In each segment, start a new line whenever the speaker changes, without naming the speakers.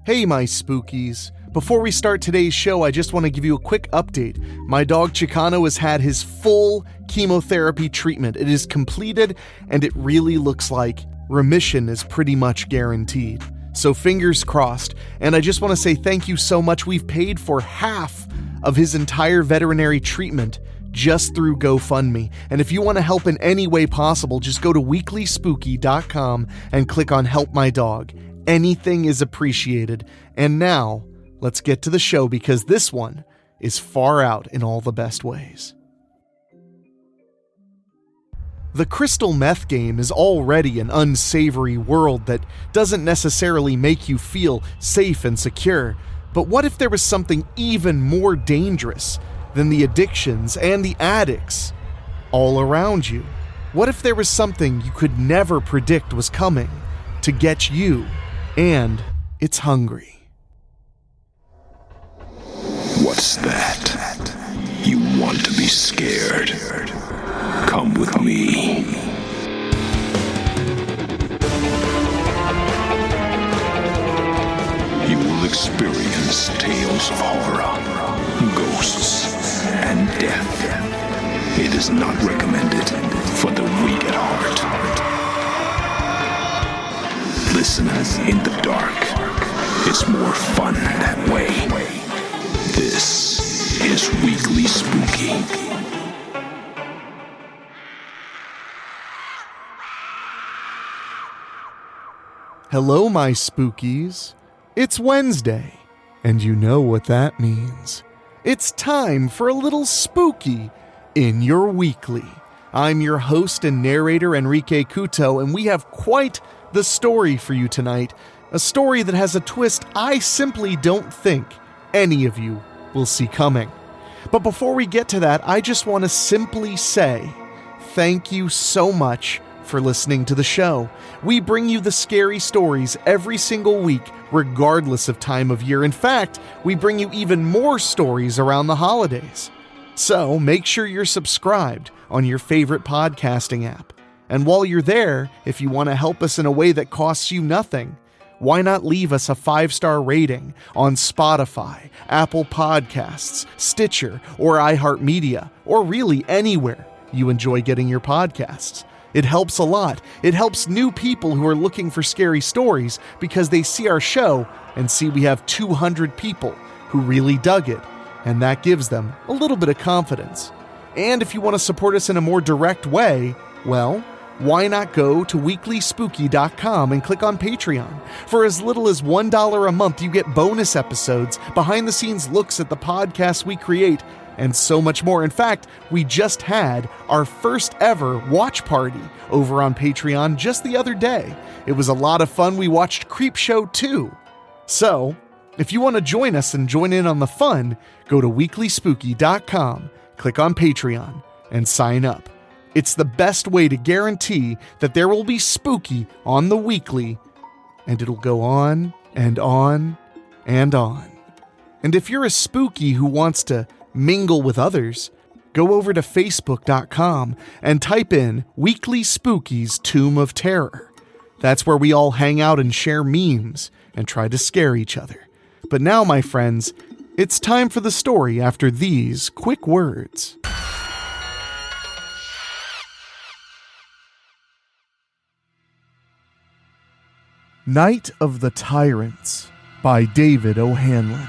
Hey, my spookies. Before we start today's show, I just want to give you a quick update. My dog Chicano has had his full chemotherapy treatment. It is completed, and it really looks like remission is pretty much guaranteed. So fingers crossed. And I just want to say thank you so much. We've paid for half of his entire veterinary treatment just through GoFundMe. And if you want to help in any way possible, just go to weeklyspooky.com and click on Help My Dog. Anything is appreciated. And now, let's get to the show because this one is far out in all the best ways. The crystal meth game is already an unsavory world that doesn't necessarily make you feel safe and secure. But what if there was something even more dangerous than the addictions and the addicts all around you? What if there was something you could never predict was coming to get you, and it's hungry?
What's that? You want to be scared? Come with me. You will experience tales of horror, ghosts, and death. It is not recommended for the weak at heart. Listen in the dark. It's more fun that way. This is Weekly Spooky.
Hello, my spookies. It's Wednesday, and you know what that means. It's time for a little spooky in your weekly. I'm your host and narrator, Enrique Couto, and we have quite the story for you tonight. A story that has a twist I simply don't think any of you will see coming. But before we get to that, I just want to simply say thank you so much for listening to the show. We bring you the scary stories every single week, regardless of time of year. In fact, we bring you even more stories around the holidays. So make sure you're subscribed on your favorite podcasting app. And while you're there, if you want to help us in a way that costs you nothing, why not leave us a 5-star rating on Spotify, Apple Podcasts, Stitcher, or iHeartMedia, or really anywhere you enjoy getting your podcasts. It helps a lot. It helps new people who are looking for scary stories because they see our show and see we have 200 people who really dug it, and that gives them a little bit of confidence. And if you want to support us in a more direct way, well, why not go to weeklyspooky.com and click on Patreon? For as little as $1 a month, you get bonus episodes, behind-the-scenes looks at the podcasts we create, and so much more. In fact, we just had our first ever watch party over on Patreon just the other day. It was a lot of fun. We watched Creepshow 2. So, if you want to join us and join in on the fun, go to weeklyspooky.com, click on Patreon, and sign up. It's the best way to guarantee that there will be spooky on the weekly, and it'll go on and on and on. And if you're a spooky who wants to mingle with others, go over to facebook.com and type in Weekly Spooky's Tomb of Terror. That's where we all hang out and share memes and try to scare each other. But now, my friends, it's time for the story after these quick words. Night of the Tyrants by David O'Hanlon.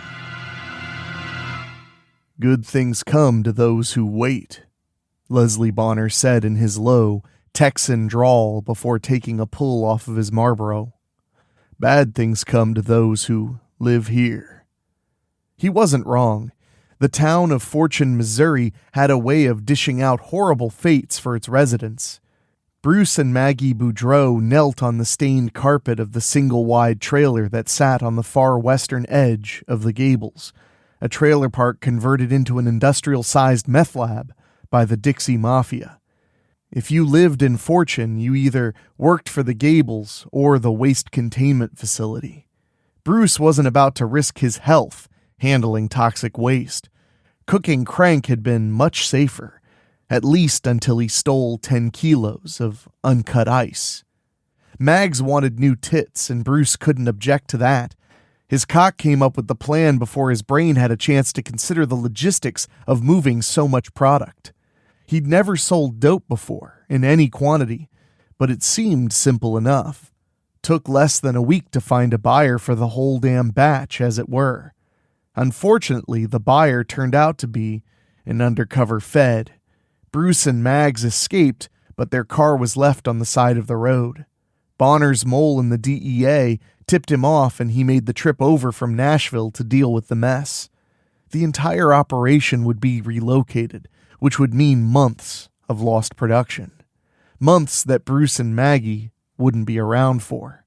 Good things come to those who wait, Leslie Bonner said in his low Texan drawl before taking a pull off of his Marlboro. Bad things come to those who live here. He wasn't wrong. The town of Fortune, Missouri had a way of dishing out horrible fates for its residents. Bruce and Maggie Boudreau knelt on the stained carpet of the single-wide trailer that sat on the far western edge of the Gables, a trailer park converted into an industrial-sized meth lab by the Dixie Mafia. If you lived in Fortune, you either worked for the Gables or the waste containment facility. Bruce wasn't about to risk his health handling toxic waste. Cooking crank had been much safer, at least until he stole 10 kilos of uncut ice. Mags wanted new tits, and Bruce couldn't object to that. His cock came up with the plan before his brain had a chance to consider the logistics of moving so much product. He'd never sold dope before, in any quantity, but it seemed simple enough. Took less than a week to find a buyer for the whole damn batch, as it were. Unfortunately, the buyer turned out to be an undercover Fed. Bruce and Mags escaped, but their car was left on the side of the road. Bonner's mole in the DEA tipped him off, and he made the trip over from Nashville to deal with the mess. The entire operation would be relocated, which would mean months of lost production. Months that Bruce and Maggie wouldn't be around for.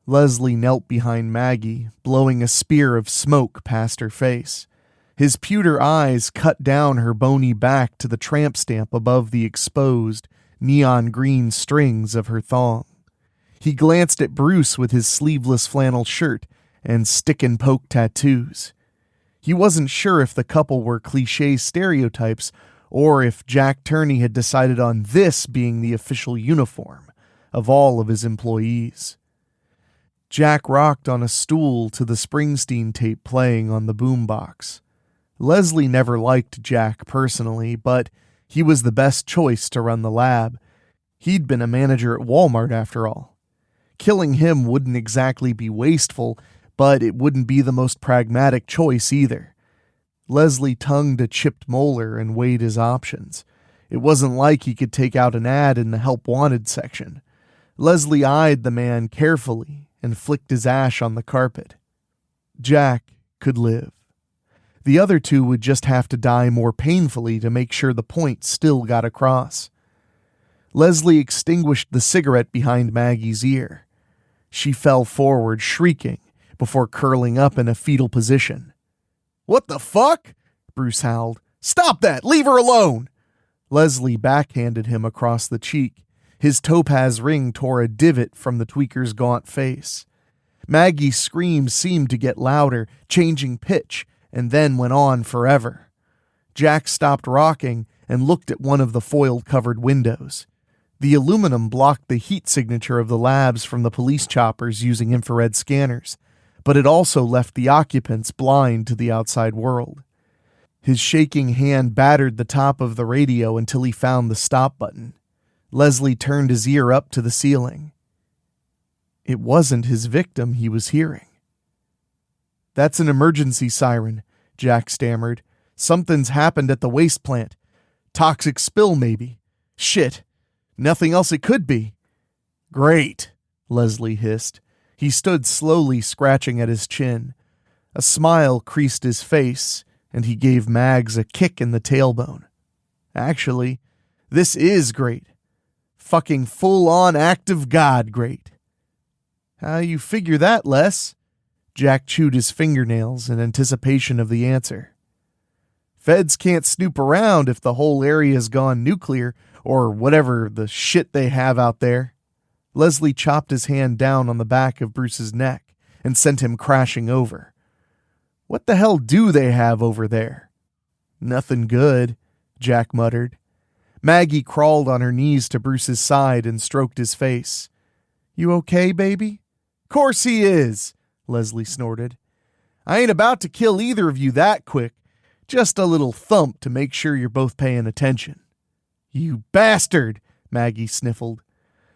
Leslie knelt behind Maggie, blowing a spear of smoke past her face. His pewter eyes cut down her bony back to the tramp stamp above the exposed, neon green strings of her thong. He glanced at Bruce with his sleeveless flannel shirt and stick-and-poke tattoos. He wasn't sure if the couple were cliché stereotypes or if Jack Turney had decided on this being the official uniform of all of his employees. Jack rocked on a stool to the Springsteen tape playing on the boombox. Leslie never liked Jack personally, but he was the best choice to run the lab. He'd been a manager at Walmart after all. Killing him wouldn't exactly be wasteful, but it wouldn't be the most pragmatic choice either. Leslie tongued a chipped molar and weighed his options. It wasn't like he could take out an ad in the Help Wanted section. Leslie eyed the man carefully and flicked his ash on the carpet. Jack could live. The other two would just have to die more painfully to make sure the point still got across. Leslie extinguished the cigarette behind Maggie's ear. She fell forward, shrieking, before curling up in a fetal position. "What the fuck?" Bruce howled. "Stop that! Leave her alone!" Leslie backhanded him across the cheek. His topaz ring tore a divot from the tweaker's gaunt face. Maggie's screams seemed to get louder, changing pitch, and then went on forever. Jack stopped rocking and looked at one of the foil-covered windows. The aluminum blocked the heat signature of the labs from the police choppers using infrared scanners, but it also left the occupants blind to the outside world. His shaking hand battered the top of the radio until he found the stop button. Leslie turned his ear up to the ceiling. It wasn't his victim he was hearing. "That's an emergency siren," Jack stammered. "Something's happened at the waste plant. Toxic spill, maybe. Shit. Nothing else it could be." "Great," Leslie hissed. He stood slowly scratching at his chin. A smile creased his face, and he gave Mags a kick in the tailbone. "Actually, this is great. Fucking full-on act of God great." "How you figure that, Les?" Jack chewed his fingernails in anticipation of the answer. "Feds can't snoop around if the whole area's gone nuclear, or whatever the shit they have out there." Leslie chopped his hand down on the back of Bruce's neck and sent him crashing over. "What the hell do they have over there?" "Nothing good," Jack muttered. Maggie crawled on her knees to Bruce's side and stroked his face. "You okay, baby?" "Course he is," Leslie snorted. "I ain't about to kill either of you that quick. Just a little thump to make sure you're both paying attention." "You bastard," Maggie sniffled.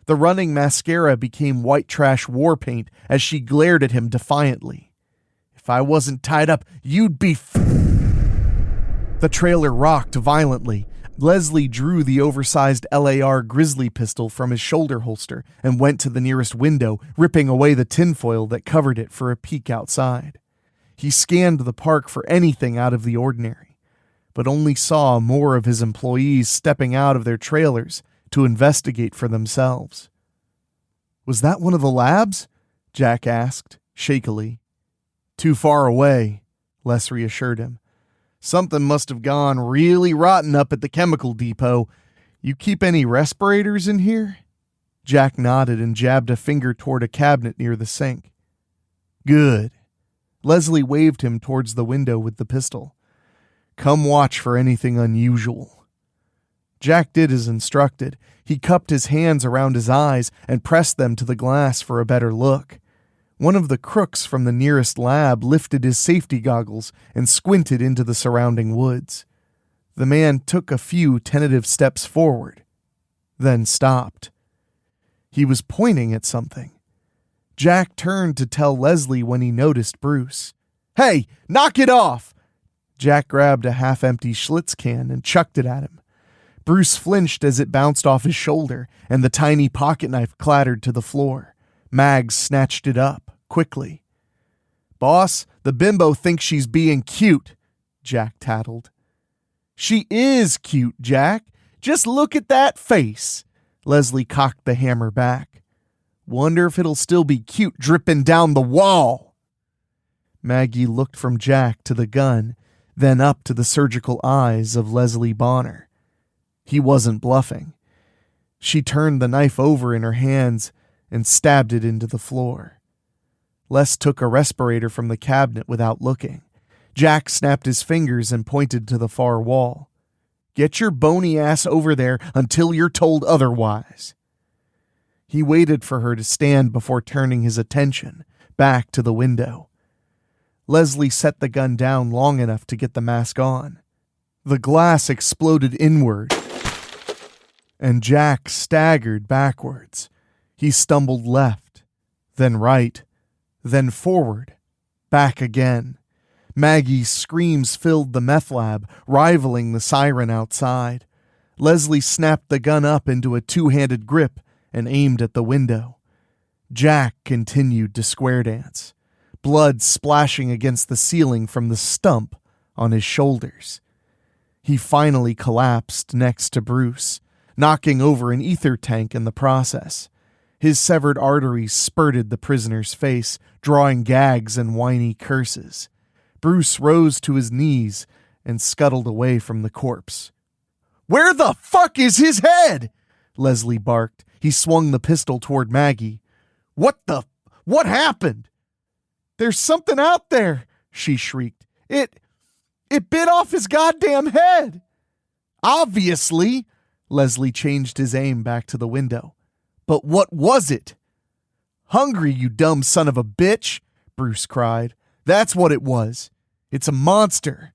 The running mascara became white trash war paint as she glared at him defiantly. "If I wasn't tied up, you'd be The trailer rocked violently. Leslie drew the oversized LAR Grizzly pistol from his shoulder holster and went to the nearest window, ripping away the tinfoil that covered it for a peek outside. He scanned the park for anything out of the ordinary, but only saw more of his employees stepping out of their trailers to investigate for themselves. "Was that one of the labs?" Jack asked, shakily. "Too far away," Les reassured him. "Something must have gone really rotten up at the chemical depot. You keep any respirators in here?" Jack nodded and jabbed a finger toward a cabinet near the sink. "Good." Leslie waved him towards the window with the pistol. "Come watch for anything unusual." Jack did as instructed. He cupped his hands around his eyes and pressed them to the glass for a better look. One of the crooks from the nearest lab lifted his safety goggles and squinted into the surrounding woods. The man took a few tentative steps forward, then stopped. He was pointing at something. Jack turned to tell Leslie when he noticed Bruce. "Hey, knock it off!" Jack grabbed a half-empty Schlitz can and chucked it at him. Bruce flinched as it bounced off his shoulder, and the tiny pocket knife clattered to the floor. Mags snatched it up, quickly. "Boss, the bimbo thinks she's being cute," Jack tattled. "She is cute, Jack. Just look at that face." Leslie cocked the hammer back. "Wonder if it'll still be cute dripping down the wall." Maggie looked from Jack to the gun, then up to the surgical eyes of Leslie Bonner. He wasn't bluffing. She turned the knife over in her hands and stabbed it into the floor. Les took a respirator from the cabinet without looking. Jack snapped his fingers and pointed to the far wall. "Get your bony ass over there until you're told otherwise." He waited for her to stand before turning his attention back to the window. Leslie set the gun down long enough to get the mask on. The glass exploded inward, and Jack staggered backwards. He stumbled left, then right, then forward, back again. Maggie's screams filled the meth lab, rivaling the siren outside. Leslie snapped the gun up into a two-handed grip and aimed at the window. Jack continued to square dance, blood splashing against the ceiling from the stump on his shoulders. He finally collapsed next to Bruce, knocking over an ether tank in the process. His severed arteries spurted the prisoner's face, drawing gags and whiny curses. Bruce rose to his knees and scuttled away from the corpse. "Where the fuck is his head?" Leslie barked. He swung the pistol toward Maggie. What happened?" "There's something out there," she shrieked. It bit off his goddamn head." "Obviously." Leslie changed his aim back to the window. "But what was it?" "Hungry, you dumb son of a bitch," Bruce cried. "That's what it was. It's a monster."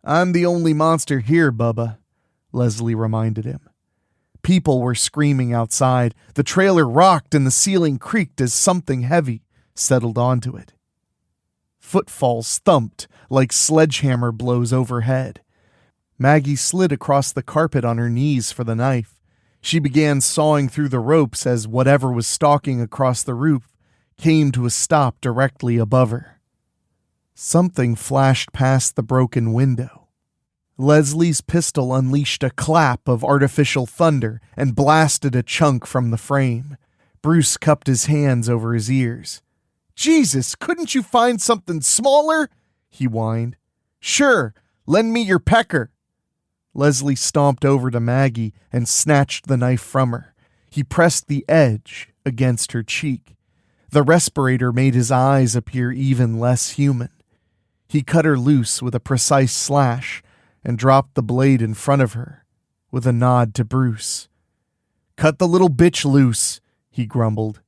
"I'm the only monster here, Bubba," Leslie reminded him. People were screaming outside. The trailer rocked and the ceiling creaked as something heavy settled onto it. Footfalls thumped like sledgehammer blows overhead. Maggie slid across the carpet on her knees for the knife. She began sawing through the ropes as whatever was stalking across the roof came to a stop directly above her. Something flashed past the broken window. Leslie's pistol unleashed a clap of artificial thunder and blasted a chunk from the frame. Bruce cupped his hands over his ears. "Jesus, couldn't you find something smaller?" he whined. "Sure, lend me your pecker." Leslie stomped over to Maggie and snatched the knife from her. He pressed the edge against her cheek. The respirator made his eyes appear even less human. He cut her loose with a precise slash and dropped the blade in front of her, with a nod to Bruce. "Cut the little bitch loose," he grumbled.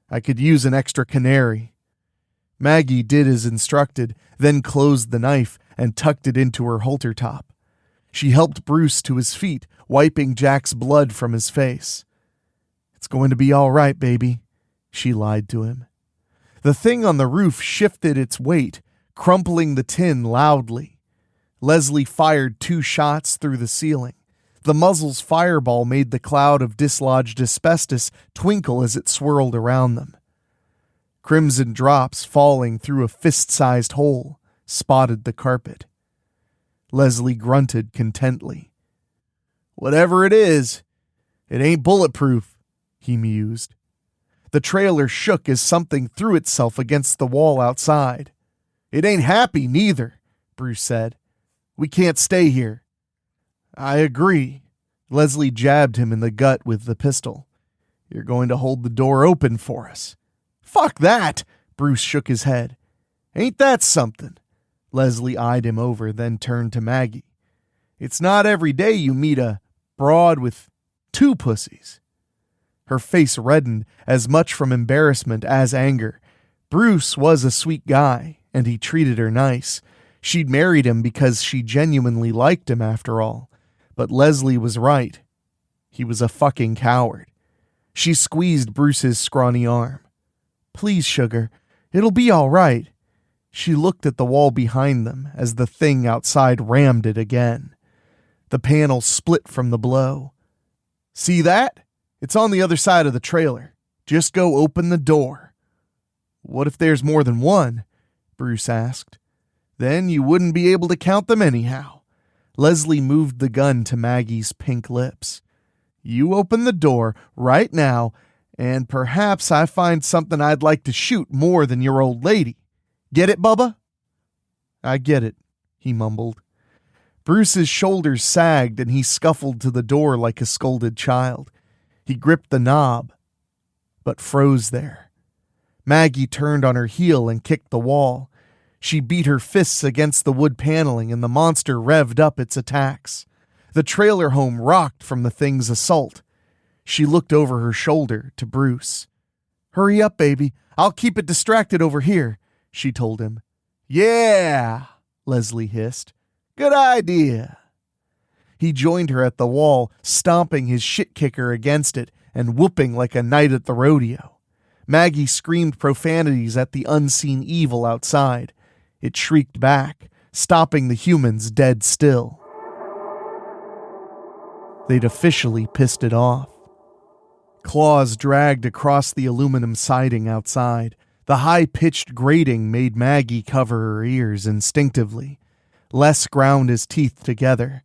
"I could use an extra canary." Maggie did as instructed, then closed the knife and tucked it into her halter top. She helped Bruce to his feet, wiping Jack's blood from his face. "It's going to be all right, baby," she lied to him. The thing on the roof shifted its weight, crumpling the tin loudly. Leslie fired 2 shots through the ceiling. The muzzle's fireball made the cloud of dislodged asbestos twinkle as it swirled around them. Crimson drops falling through a fist-sized hole spotted the carpet. Leslie grunted contently. "Whatever it is, it ain't bulletproof," he mused. The trailer shook as something threw itself against the wall outside. "It ain't happy, neither," Bruce said. "We can't stay here." "I agree." Leslie jabbed him in the gut with the pistol. "You're going to hold the door open for us." "Fuck that!" Bruce shook his head. "Ain't that something?" Leslie eyed him over, then turned to Maggie. "It's not every day you meet a broad with 2 pussies." Her face reddened as much from embarrassment as anger. Bruce was a sweet guy, and he treated her nice. She'd married him because she genuinely liked him after all. But Leslie was right. He was a fucking coward. She squeezed Bruce's scrawny arm. "Please, sugar, it'll be all right." She looked at the wall behind them as the thing outside rammed it again. The panel split from the blow. "See that? It's on the other side of the trailer. Just go open the door." "What if there's more than one?" Bruce asked. "Then you wouldn't be able to count them anyhow." Leslie moved the gun to Maggie's pink lips. "You open the door right now, and perhaps I find something I'd like to shoot more than your old lady. Get it, Bubba?" "I get it," he mumbled. Bruce's shoulders sagged and he scuffled to the door like a scolded child. He gripped the knob, but froze there. Maggie turned on her heel and kicked the wall. She beat her fists against the wood paneling and the monster revved up its attacks. The trailer home rocked from the thing's assault. She looked over her shoulder to Bruce. "Hurry up, baby. I'll keep it distracted over here," she told him. "Yeah," Leslie hissed. "Good idea." He joined her at the wall, stomping his shit kicker against it and whooping like a knight at the rodeo. Maggie screamed profanities at the unseen evil outside. It shrieked back, stopping the humans dead still. They'd officially pissed it off. Claws dragged across the aluminum siding outside. The high-pitched grating made Maggie cover her ears instinctively. Les ground his teeth together.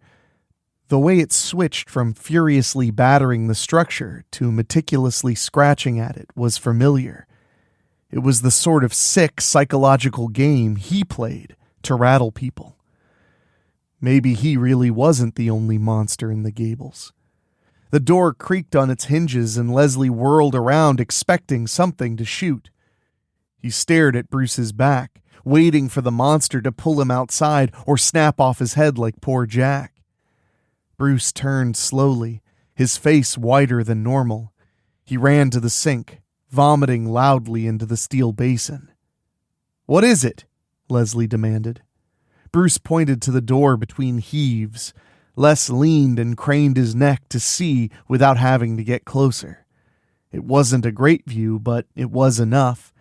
The way it switched from furiously battering the structure to meticulously scratching at it was familiar. It was the sort of sick psychological game he played to rattle people. Maybe he really wasn't the only monster in the Gables. The door creaked on its hinges and Leslie whirled around expecting something to shoot. He stared at Bruce's back, waiting for the monster to pull him outside or snap off his head like poor Jack. Bruce turned slowly, his face whiter than normal. He ran to the sink, vomiting loudly into the steel basin. "What is it?" Leslie demanded. Bruce pointed to the door between heaves. Les leaned and craned his neck to see without having to get closer. It wasn't a great view, but it was enough.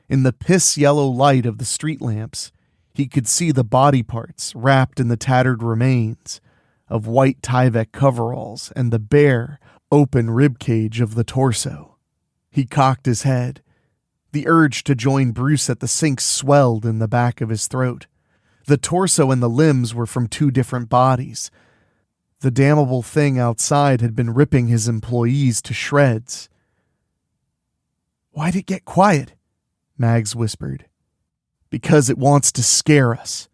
In the piss-yellow light of the street lamps, he could see the body parts wrapped in the tattered remains of white Tyvek coveralls and the bare, open ribcage of the torso. He cocked his head. The urge to join Bruce at the sink swelled in the back of his throat. The torso and the limbs were from two different bodies. The damnable thing outside had been ripping his employees to shreds. "Why'd it get quiet?" Mags whispered. "Because it wants to scare us,"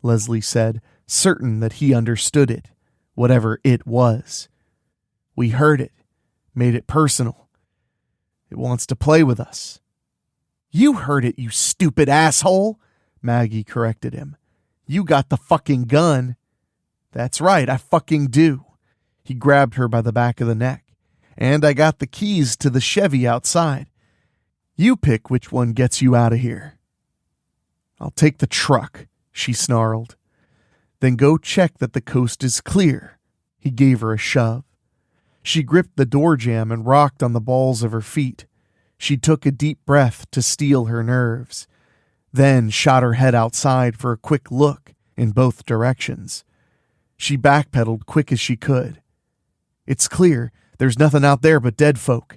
Leslie said, certain that he understood it, whatever it was. "We heard it, made it personal. It wants to play with us." "You heard it, you stupid asshole," Maggie corrected him. "You got the fucking gun." "That's right, I fucking do." He grabbed her by the back of the neck. "And I got the keys to the Chevy outside. You pick which one gets you out of here." "I'll take the truck," she snarled. "Then go check that the coast is clear." He gave her a shove. She gripped the door jamb and rocked on the balls of her feet. She took a deep breath to steel her nerves, then shot her head outside for a quick look in both directions. She backpedaled quick as she could. "It's clear. There's nothing out there but dead folk."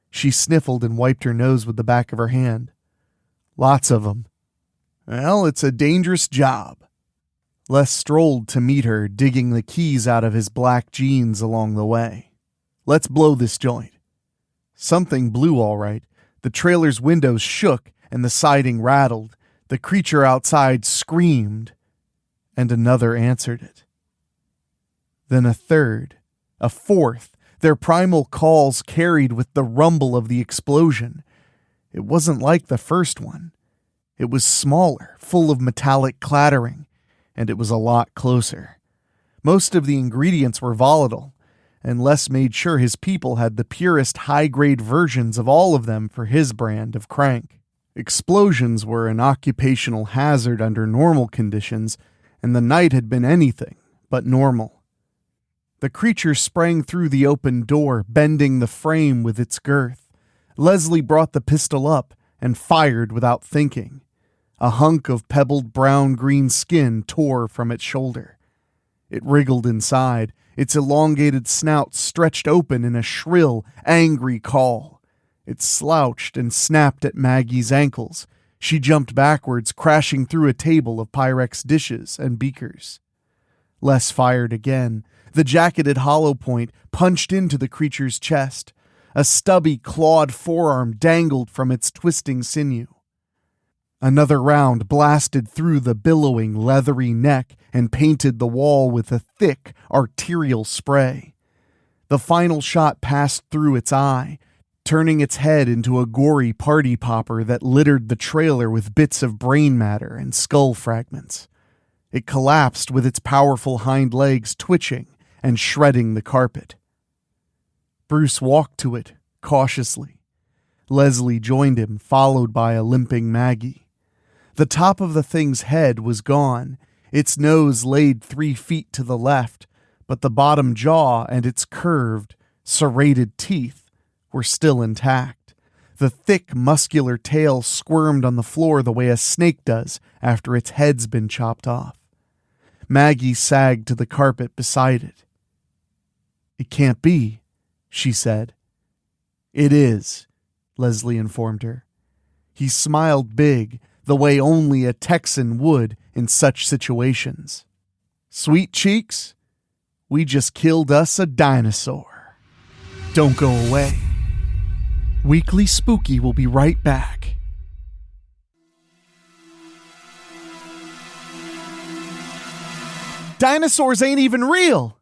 She sniffled and wiped her nose with the back of her hand. "Lots of them." "Well, it's a dangerous job." Les strolled to meet her, digging the keys out of his black jeans along the way. "Let's blow this joint." Something blew all right. The trailer's windows shook and the siding rattled. The creature outside screamed, and another answered it. Then a third, a fourth, their primal calls carried with the rumble of the explosion. It wasn't like the first one. It was smaller, full of metallic clattering, and it was a lot closer. Most of the ingredients were volatile, and Les made sure his people had the purest high-grade versions of all of them for his brand of crank. Explosions were an occupational hazard under normal conditions, and the night had been anything but normal. The creature sprang through the open door, bending the frame with its girth. Leslie brought the pistol up and fired without thinking. A hunk of pebbled brown-green skin tore from its shoulder. It wriggled inside, its elongated snout stretched open in a shrill, angry call. It slouched and snapped at Maggie's ankles. She jumped backwards, crashing through a table of Pyrex dishes and beakers. Les fired again. The jacketed hollow point punched into the creature's chest. A stubby, clawed forearm dangled from its twisting sinew. Another round blasted through the billowing, leathery neck and painted the wall with a thick, arterial spray. The final shot passed through its eye, turning its head into a gory party popper that littered the trailer with bits of brain matter and skull fragments. It collapsed with its powerful hind legs twitching and shredding the carpet. Bruce walked to it, cautiously. Leslie joined him, followed by a limping Maggie. The top of the thing's head was gone, its nose laid 3 feet to the left, but the bottom jaw and its curved, serrated teeth were still intact. The thick, muscular tail squirmed on the floor the way a snake does after its head's been chopped off. Maggie sagged to the carpet beside it. "It can't be," she said. "It is," Leslie informed her. He smiled big, the way only a Texan would in such situations. "Sweet cheeks, we just killed us a dinosaur." Don't go away. Weekly Spooky will be right back. "Dinosaurs ain't even real!"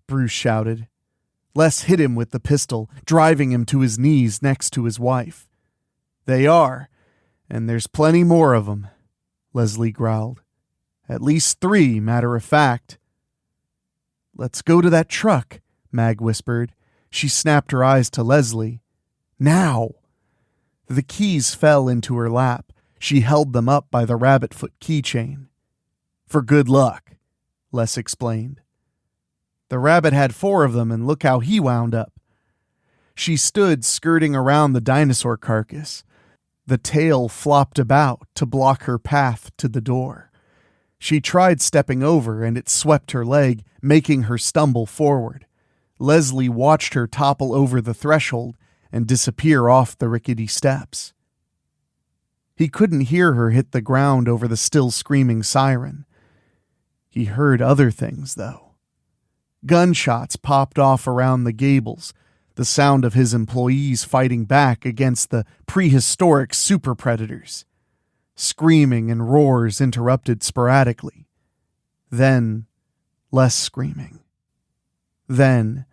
Bruce shouted. Les hit him with the pistol, driving him to his knees next to his wife. "They are, and there's plenty more of them," Leslie growled. "At least 3, matter of fact." "Let's go to that truck," Mag whispered. She snapped her eyes to Leslie. "Now!" The keys fell into her lap. She held them up by the rabbit-foot keychain. "For good luck," Les explained. "The rabbit had 4 of them, and look how he wound up." She stood skirting around the dinosaur carcass. The tail flopped about to block her path to the door. She tried stepping over, and it swept her leg, making her stumble forward. Leslie watched her topple over the threshold and disappear off the rickety steps. He couldn't hear her hit the ground over the still screaming siren. He heard other things, though. Gunshots popped off around the gables, the sound of his employees fighting back against the prehistoric super predators. Screaming and roars interrupted sporadically. Then, less screaming. Then,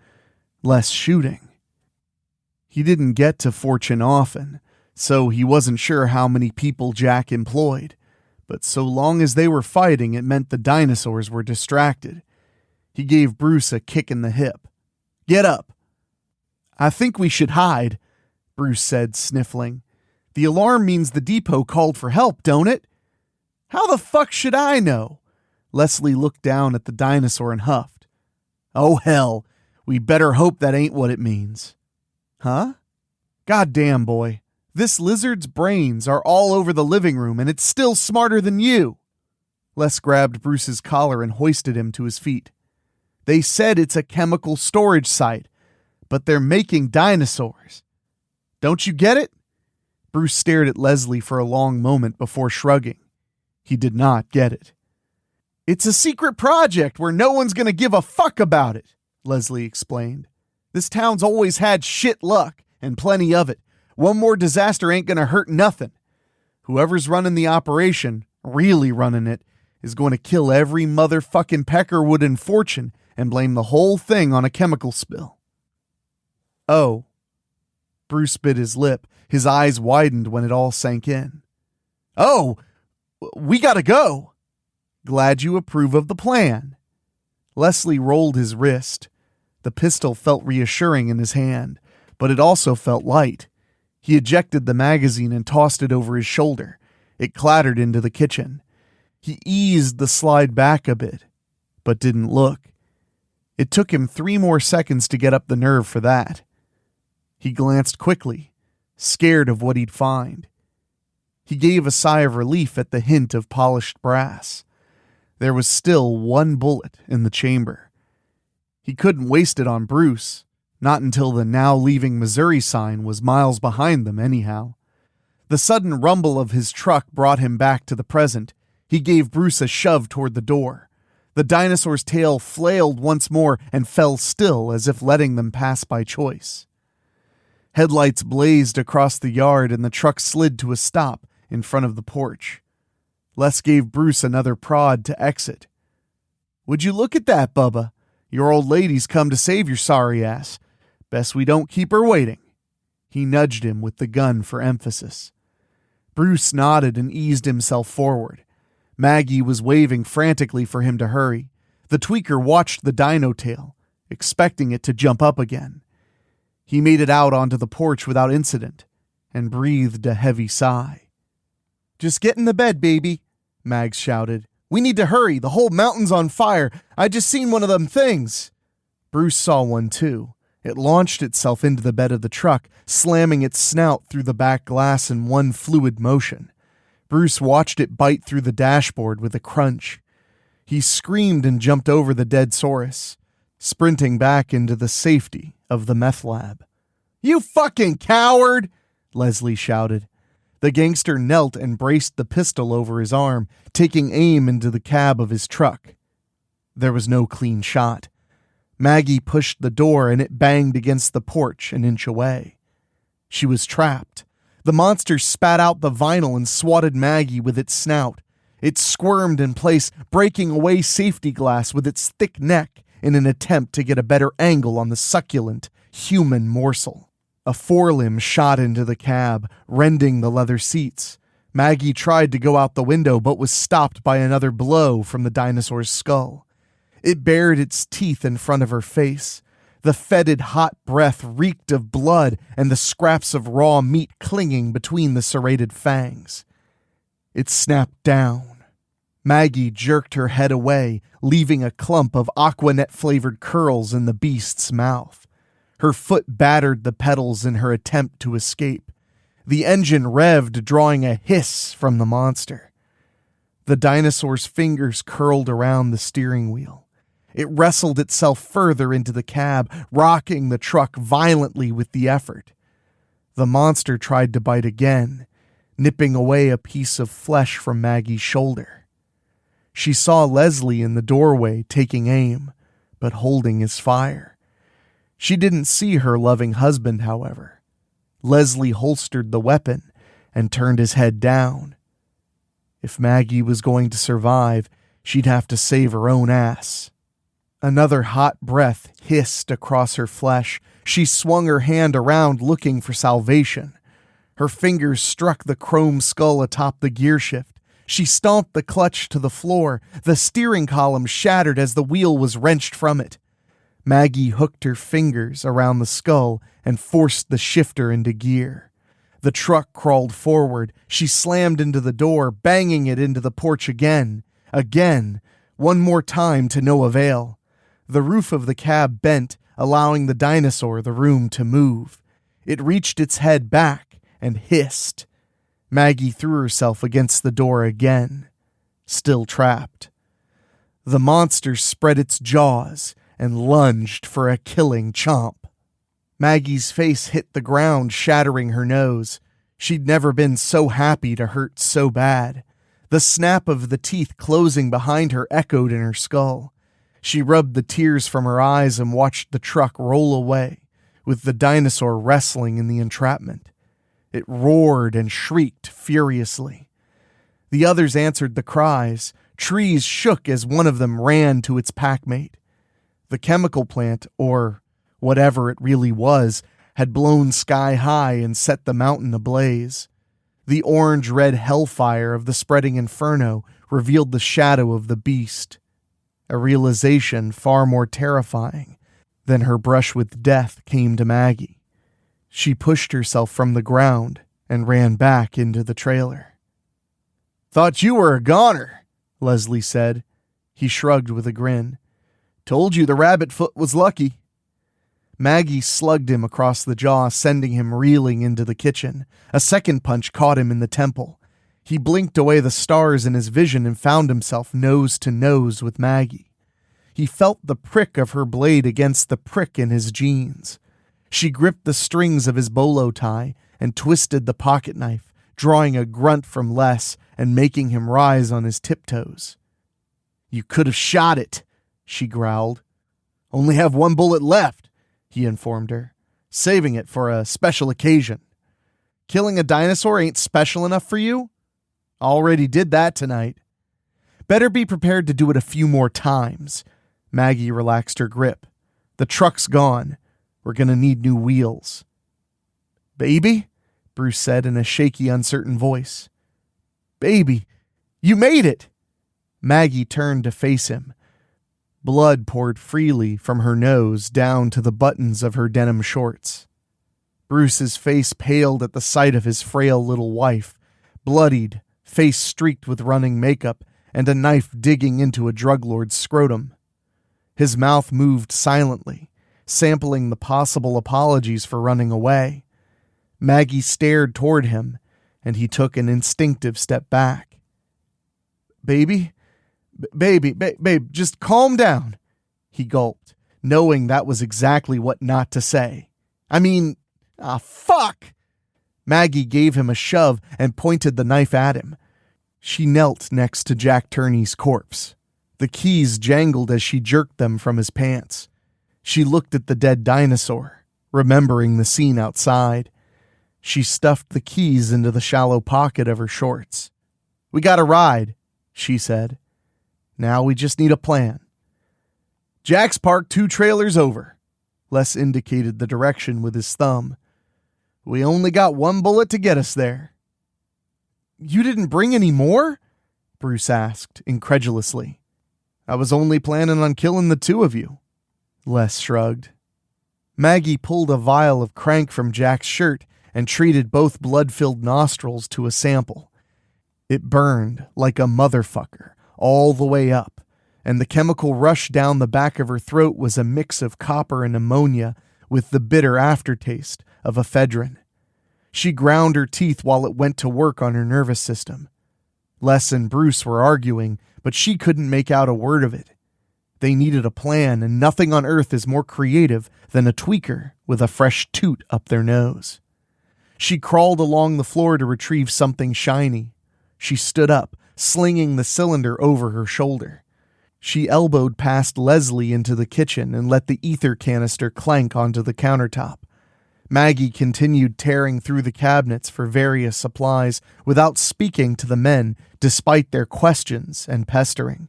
less shooting. He didn't get to Fortune often, so he wasn't sure how many people Jack employed, but so long as they were fighting, it meant the dinosaurs were distracted. He gave Bruce a kick in the hip. "Get up." "I think we should hide," Bruce said, sniffling. "The alarm means the depot called for help, don't it?" "How the fuck should I know?" Leslie looked down at the dinosaur and huffed. "Oh hell, we better hope that ain't what it means." "Huh?" "Goddamn, boy. This lizard's brains are all over the living room, and it's still smarter than you." Les grabbed Bruce's collar and hoisted him to his feet. "They said it's a chemical storage site, but they're making dinosaurs. Don't you get it?" Bruce stared at Leslie for a long moment before shrugging. He did not get it. "It's a secret project where no one's going to give a fuck about it," Leslie explained. "This town's always had shit luck, and plenty of it. One more disaster ain't going to hurt nothing. Whoever's running the operation, really running it, is going to kill every motherfucking Peckerwood in Fortune and blame the whole thing on a chemical spill." "Oh." Bruce bit his lip. His eyes widened when it all sank in. "Oh, we gotta go." "Glad you approve of the plan." Leslie rolled his wrist. The pistol felt reassuring in his hand, but it also felt light. He ejected the magazine and tossed it over his shoulder. It clattered into the kitchen. He eased the slide back a bit, but didn't look. It took him 3 more seconds to get up the nerve for that. He glanced quickly, scared of what he'd find. He gave a sigh of relief at the hint of polished brass. There was still 1 bullet in the chamber. He couldn't waste it on Bruce, not until the now leaving Missouri sign was miles behind them anyhow. The sudden rumble of his truck brought him back to the present. He gave Bruce a shove toward the door. The dinosaur's tail flailed once more and fell still as if letting them pass by choice. Headlights blazed across the yard and the truck slid to a stop in front of the porch. Les gave Bruce another prod to exit. "Would you look at that, Bubba? Your old lady's come to save your sorry ass. Best we don't keep her waiting." He nudged him with the gun for emphasis. Bruce nodded and eased himself forward. Maggie was waving frantically for him to hurry. The tweaker watched the dino tail, expecting it to jump up again. He made it out onto the porch without incident and breathed a heavy sigh. "Just get in the bed, baby," Mags shouted. "We need to hurry. The whole mountain's on fire. I just seen one of them things." Bruce saw one too. It launched itself into the bed of the truck, slamming its snout through the back glass in one fluid motion. Bruce watched it bite through the dashboard with a crunch. He screamed and jumped over the dead Saurus, sprinting back into the safety of the meth lab. "You fucking coward!" Leslie shouted. The gangster knelt and braced the pistol over his arm, taking aim into the cab of his truck. There was no clean shot. Maggie pushed the door and it banged against the porch an inch away. She was trapped. The monster spat out the vinyl and swatted Maggie with its snout. It squirmed in place, breaking away safety glass with its thick neck in an attempt to get a better angle on the succulent, human morsel. A forelimb shot into the cab, rending the leather seats. Maggie tried to go out the window but was stopped by another blow from the dinosaur's skull. It bared its teeth in front of her face. The fetid hot breath reeked of blood and the scraps of raw meat clinging between the serrated fangs. It snapped down. Maggie jerked her head away, leaving a clump of Aquanet-flavored curls in the beast's mouth. Her foot battered the pedals in her attempt to escape. The engine revved, drawing a hiss from the monster. The dinosaur's fingers curled around the steering wheel. It wrestled itself further into the cab, rocking the truck violently with the effort. The monster tried to bite again, nipping away a piece of flesh from Maggie's shoulder. She saw Leslie in the doorway taking aim, but holding his fire. She didn't see her loving husband, however. Leslie holstered the weapon and turned his head down. If Maggie was going to survive, she'd have to save her own ass. Another hot breath hissed across her flesh. She swung her hand around looking for salvation. Her fingers struck the chrome skull atop the gearshift. She stomped the clutch to the floor. The steering column shattered as the wheel was wrenched from it. Maggie hooked her fingers around the skull and forced the shifter into gear. The truck crawled forward. She slammed into the door, banging it into the porch again. One more time to no avail. The roof of the cab bent, allowing the dinosaur the room to move. It reached its head back and hissed. Maggie threw herself against the door again, still trapped. The monster spread its jaws and lunged for a killing chomp. Maggie's face hit the ground, shattering her nose. She'd never been so happy to hurt so bad. The snap of the teeth closing behind her echoed in her skull. She rubbed the tears from her eyes and watched the truck roll away, with the dinosaur wrestling in the entrapment. It roared and shrieked furiously. The others answered the cries. Trees shook as one of them ran to its packmate. The chemical plant, or whatever it really was, had blown sky high and set the mountain ablaze. The orange-red hellfire of the spreading inferno revealed the shadow of the beast. A realization far more terrifying than her brush with death came to Maggie. She pushed herself from the ground and ran back into the trailer. "Thought you were a goner," Leslie said. He shrugged with a grin. "Told you the rabbit foot was lucky." Maggie slugged him across the jaw, sending him reeling into the kitchen. A second punch caught him in the temple. He blinked away the stars in his vision and found himself nose to nose with Maggie. He felt the prick of her blade against the prick in his jeans. She gripped the strings of his bolo tie and twisted the pocket knife, drawing a grunt from Les and making him rise on his tiptoes. "You could have shot it," she growled. "Only have one bullet left," he informed her, "saving it for a special occasion." "Killing a dinosaur ain't special enough for you?" "Already did that tonight." "Better be prepared to do it a few more times." Maggie relaxed her grip. "The truck's gone. We're gonna need new wheels." "Baby?" Bruce said in a shaky, uncertain voice. "Baby, you made it!" Maggie turned to face him. Blood poured freely from her nose down to the buttons of her denim shorts. Bruce's face paled at the sight of his frail little wife, bloodied, face streaked with running makeup, and a knife digging into a drug lord's scrotum. His mouth moved silently, sampling the possible apologies for running away. Maggie stared toward him, and he took an instinctive step back. "Baby? Babe, just calm down," he gulped, knowing that was exactly what not to say. Fuck! Maggie gave him a shove and pointed the knife at him. She knelt next to Jack Turney's corpse. The keys jangled as she jerked them from his pants. She looked at the dead dinosaur, remembering the scene outside. She stuffed the keys into the shallow pocket of her shorts. "We got a ride," she said. "Now we just need a plan." "Jack's parked 2 trailers over." Les indicated the direction with his thumb. "We only got 1 bullet to get us there." "You didn't bring any more?" Bruce asked, incredulously. "I was only planning on killing the 2 of you." Les shrugged. Maggie pulled a vial of crank from Jack's shirt and treated both blood-filled nostrils to a sample. It burned like a motherfucker all the way up, and the chemical rush down the back of her throat was a mix of copper and ammonia with the bitter aftertaste of ephedrine. She ground her teeth while it went to work on her nervous system. Les and Bruce were arguing, but she couldn't make out a word of it. They needed a plan, and nothing on earth is more creative than a tweaker with a fresh toot up their nose. She crawled along the floor to retrieve something shiny. She stood up, slinging the cylinder over her shoulder. She elbowed past Leslie into the kitchen and let the ether canister clank onto the countertop. Maggie continued tearing through the cabinets for various supplies without speaking to the men, despite their questions and pestering.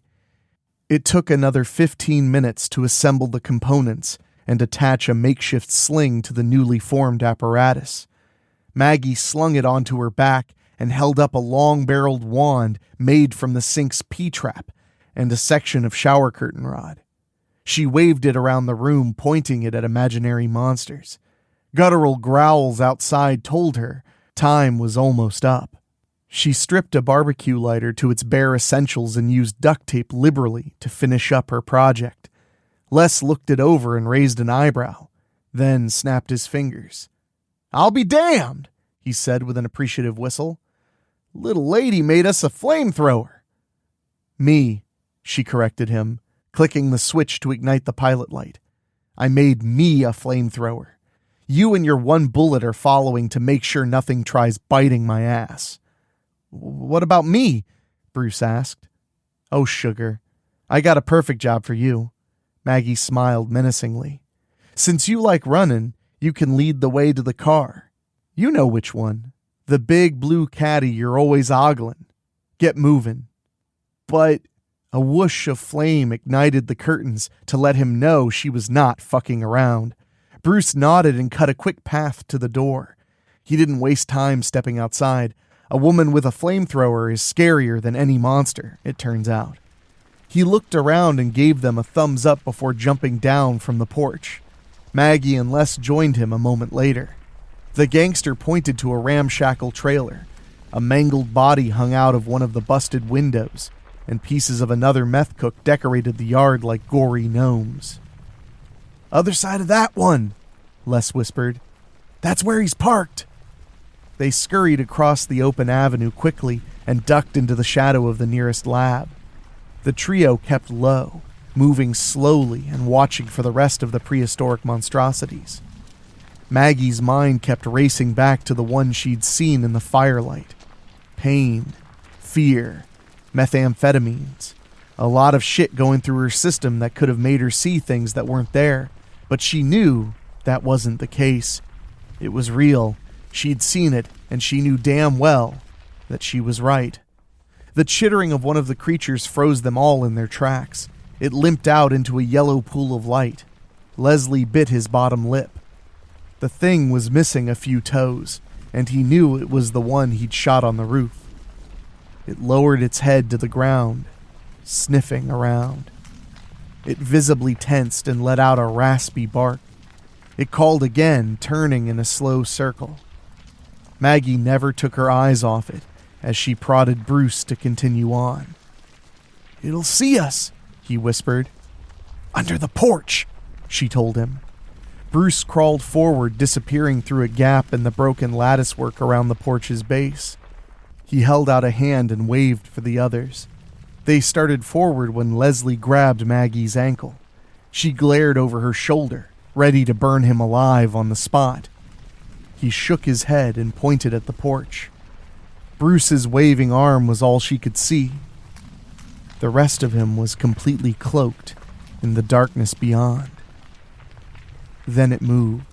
It took another 15 minutes to assemble the components and attach a makeshift sling to the newly formed apparatus. Maggie slung it onto her back and held up a long-barreled wand made from the sink's P-trap and a section of shower curtain rod. She waved it around the room, pointing it at imaginary monsters. Guttural growls outside told her time was almost up. She stripped a barbecue lighter to its bare essentials and used duct tape liberally to finish up her project. Les looked it over and raised an eyebrow, then snapped his fingers. "I'll be damned," he said with an appreciative whistle. "Little lady made us a flamethrower." "Me," she corrected him, clicking the switch to ignite the pilot light. "I made me a flamethrower. You and your 1 bullet are following to make sure nothing tries biting my ass." "What about me?" Bruce asked. "Oh, sugar, I got a perfect job for you." Maggie smiled menacingly. "Since you like running, you can lead the way to the car. You know which one. The big blue caddy you're always ogling. Get moving." But a whoosh of flame ignited the curtains to let him know she was not fucking around. Bruce nodded and cut a quick path to the door. He didn't waste time stepping outside. A woman with a flamethrower is scarier than any monster, it turns out. He looked around and gave them a thumbs up before jumping down from the porch. Maggie and Les joined him a moment later. The gangster pointed to a ramshackle trailer. A mangled body hung out of one of the busted windows, and pieces of another meth cook decorated the yard like gory gnomes. "Other side of that one," Les whispered. "That's where he's parked." They scurried across the open avenue quickly and ducked into the shadow of the nearest lab. The trio kept low, moving slowly and watching for the rest of the prehistoric monstrosities. Maggie's mind kept racing back to the one she'd seen in the firelight. Pain, fear, methamphetamines. A lot of shit going through her system that could have made her see things that weren't there, but she knew that wasn't the case. It was real. She'd seen it, and she knew damn well that she was right. The chittering of one of the creatures froze them all in their tracks. It limped out into a yellow pool of light. Leslie bit his bottom lip. The thing was missing a few toes, and he knew it was the one he'd shot on the roof. It lowered its head to the ground, sniffing around. It visibly tensed and let out a raspy bark. It called again, turning in a slow circle. Maggie never took her eyes off it as she prodded Bruce to continue on. "It'll see us," he whispered. "Under the porch," she told him. Bruce crawled forward, disappearing through a gap in the broken latticework around the porch's base. He held out a hand and waved for the others. They started forward when Leslie grabbed Maggie's ankle. She glared over her shoulder, ready to burn him alive on the spot. He shook his head and pointed at the porch. Bruce's waving arm was all she could see. The rest of him was completely cloaked in the darkness beyond. Then it moved.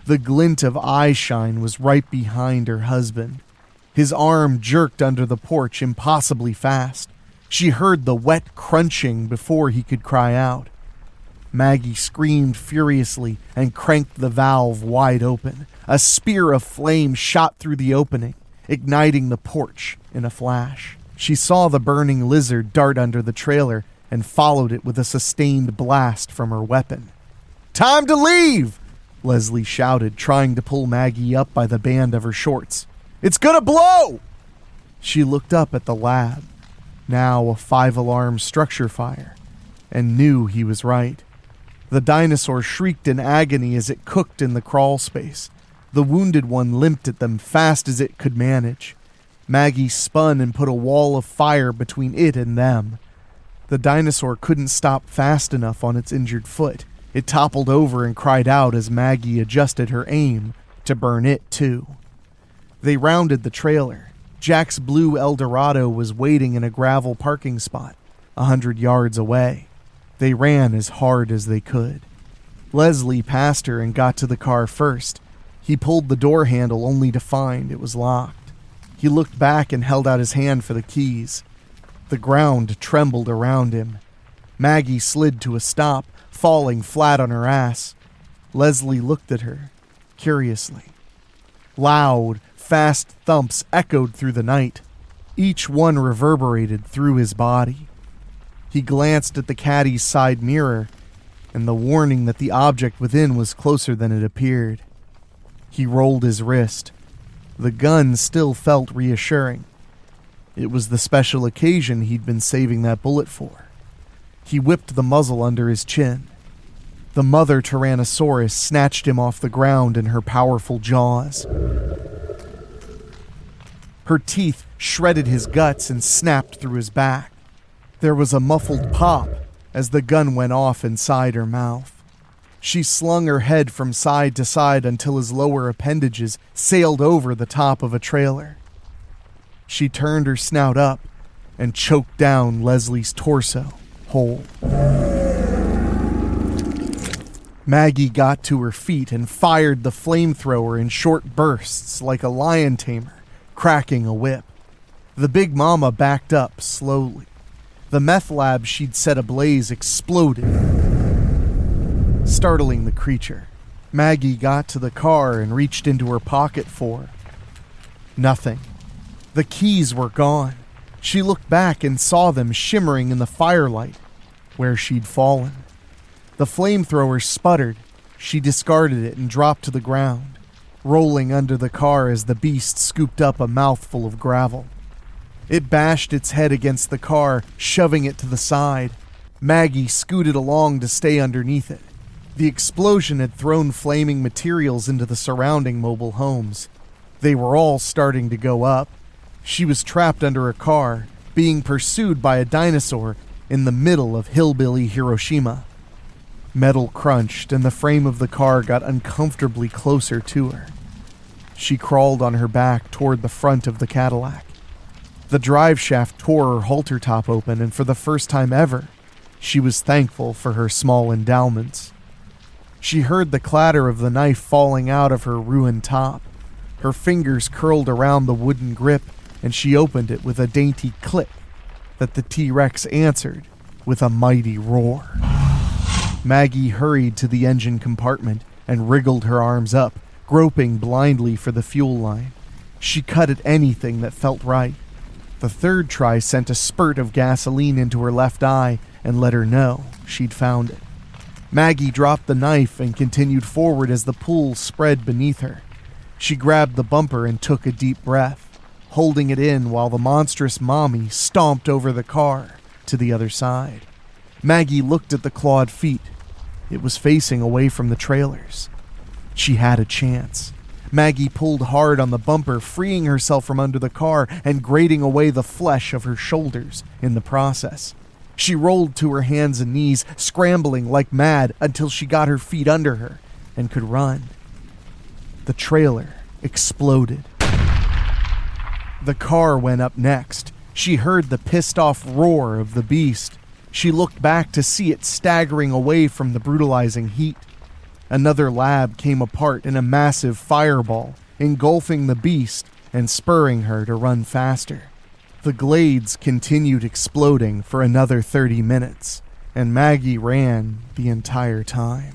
The glint of eyeshine was right behind her husband. His arm jerked under the porch impossibly fast. She heard the wet crunching before he could cry out. Maggie screamed furiously and cranked the valve wide open. A spear of flame shot through the opening, igniting the porch in a flash. She saw the burning lizard dart under the trailer and followed it with a sustained blast from her weapon. "Time to leave!" Leslie shouted, trying to pull Maggie up by the band of her shorts. "It's gonna blow!" She looked up at the lab, now a 5-alarm structure fire, and knew he was right. The dinosaur shrieked in agony as it cooked in the crawl space. The wounded one limped at them fast as it could manage. Maggie spun and put a wall of fire between it and them. The dinosaur couldn't stop fast enough on its injured foot. It toppled over and cried out as Maggie adjusted her aim to burn it too. They rounded the trailer. Jack's blue Eldorado was waiting in a gravel parking spot, 100 yards away. They ran as hard as they could. Leslie passed her and got to the car first. He pulled the door handle only to find it was locked. He looked back and held out his hand for the keys. The ground trembled around him. Maggie slid to a stop, falling flat on her ass. Leslie looked at her, curiously. Loud, fast thumps echoed through the night. Each one reverberated through his body. He glanced at the caddy's side mirror, and the warning that the object within was closer than it appeared. He rolled his wrist. The gun still felt reassuring. It was the special occasion he'd been saving that bullet for. He whipped the muzzle under his chin. The mother Tyrannosaurus snatched him off the ground in her powerful jaws. Her teeth shredded his guts and snapped through his back. There was a muffled pop as the gun went off inside her mouth. She slung her head from side to side until his lower appendages sailed over the top of a trailer. She turned her snout up and choked down Leslie's torso whole. Maggie got to her feet and fired the flamethrower in short bursts like a lion tamer, cracking a whip. The big mama backed up slowly. The meth lab she'd set ablaze exploded, startling the creature. Maggie got to the car and reached into her pocket for nothing. The keys were gone. She looked back and saw them shimmering in the firelight where she'd fallen. The flamethrower sputtered. She discarded it and dropped to the ground. rolling under the car as the beast scooped up a mouthful of gravel. It bashed its head against the car, shoving it to the side. Maggie scooted along to stay underneath it. The explosion had thrown flaming materials into the surrounding mobile homes. They were all starting to go up. She was trapped under a car, being pursued by a dinosaur in the middle of hillbilly Hiroshima. Metal crunched and the frame of the car got uncomfortably closer to her. She crawled on her back toward the front of the Cadillac. The drive shaft tore her halter top open, and for the first time ever, she was thankful for her small endowments. She heard the clatter of the knife falling out of her ruined top. Her fingers curled around the wooden grip, and she opened it with a dainty click that the T-Rex answered with a mighty roar. Maggie hurried to the engine compartment and wriggled her arms up, groping blindly for the fuel line. She cut at anything that felt right. The third try sent a spurt of gasoline into her left eye and let her know she'd found it. Maggie dropped the knife and continued forward as the pool spread beneath her. She grabbed the bumper and took a deep breath, holding it in while the monstrous mommy stomped over the car to the other side. Maggie looked at the clawed feet. It was facing away from the trailers. She had a chance. Maggie pulled hard on the bumper, freeing herself from under the car and grating away the flesh of her shoulders in the process. She rolled to her hands and knees, scrambling like mad until she got her feet under her and could run. The trailer exploded. The car went up next. She heard the pissed-off roar of the beast. She looked back to see it staggering away from the brutalizing heat. Another lab came apart in a massive fireball, engulfing the beast and spurring her to run faster. The glades continued exploding for another 30 minutes, and Maggie ran the entire time.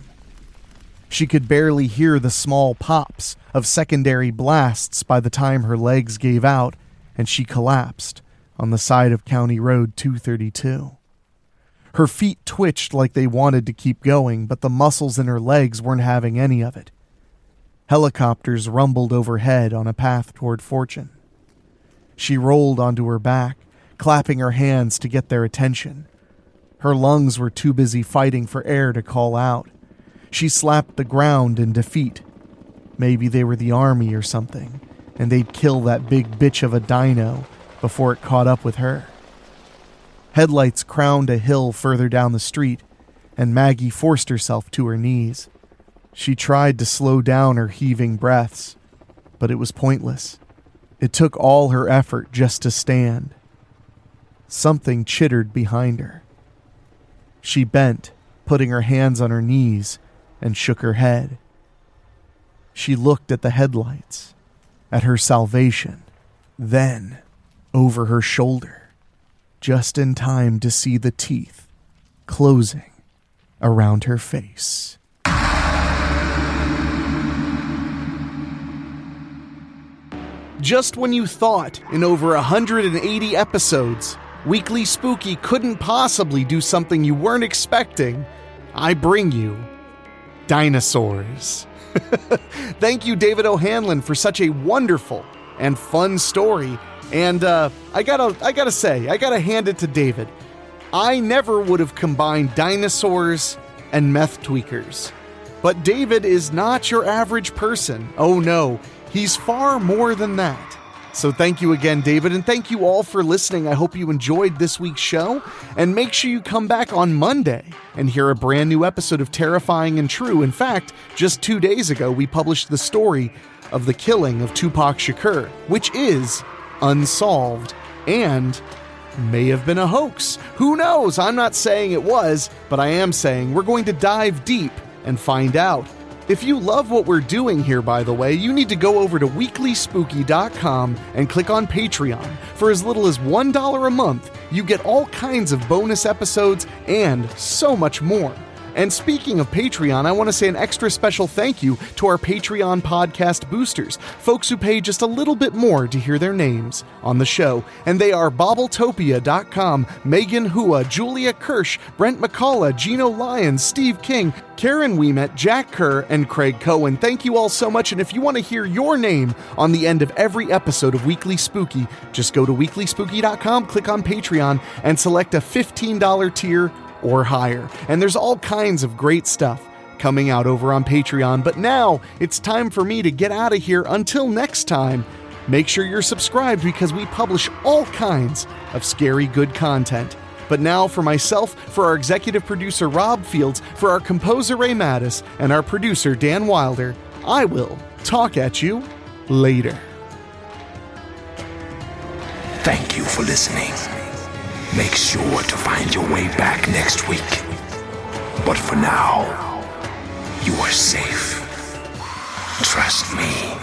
She could barely hear the small pops of secondary blasts by the time her legs gave out and she collapsed on the side of County Road 232. Her feet twitched like they wanted to keep going, but the muscles in her legs weren't having any of it. Helicopters rumbled overhead on a path toward fortune. She rolled onto her back, clapping her hands to get their attention. Her lungs were too busy fighting for air to call out. She slapped the ground in defeat. Maybe they were the army or something, and they'd kill that big bitch of a dino before it caught up with her. Headlights crowned a hill further down the street, and Maggie forced herself to her knees. She tried to slow down her heaving breaths, but it was pointless. It took all her effort just to stand. Something chittered behind her. She bent, putting her hands on her knees, and shook her head. She looked at the headlights, at her salvation, then over her shoulder, just in time to see the teeth closing around her face. Just when you thought, in over 180 episodes, Weekly Spooky couldn't possibly do something you weren't expecting, I bring you dinosaurs. Thank you, David O'Hanlon, for such a wonderful and fun story. And I gotta hand it to David. I never would have combined dinosaurs and meth tweakers. But David is not your average person. Oh no, he's far more than that. So thank you again, David, and thank you all for listening. I hope you enjoyed this week's show, and make sure you come back on Monday and hear a brand new episode of Terrifying and True. In fact, just 2 days ago, we published the story of the killing of Tupac Shakur, which is unsolved and may have been a hoax. Who knows? I'm not saying it was, but I am saying we're going to dive deep and find out. If you love what we're doing here, by the way, you need to go over to weeklyspooky.com and click on Patreon. For as little as $1 a month, you get all kinds of bonus episodes and so much more. And speaking of Patreon, I want to say an extra special thank you to our Patreon podcast boosters, folks who pay just a little bit more to hear their names on the show. And they are Bobbletopia.com, Megan Hua, Julia Kirsch, Brent McCullough, Gino Lyons, Steve King, Karen Weemet, Jack Kerr, and Craig Cohen. Thank you all so much, and if you want to hear your name on the end of every episode of Weekly Spooky, just go to weeklyspooky.com, click on Patreon, and select a $15 tier or higher. And there's all kinds of great stuff coming out over on Patreon. But now it's time for me to get out of here. Until next time, make sure you're subscribed because we publish all kinds of scary good content. But now for myself, for our executive producer Rob Fields, for our composer Ray Mattis, and our producer Dan Wilder, I will talk at you later.
Thank you for listening. Make sure to find your way back next week. But for now, you are safe. Trust me.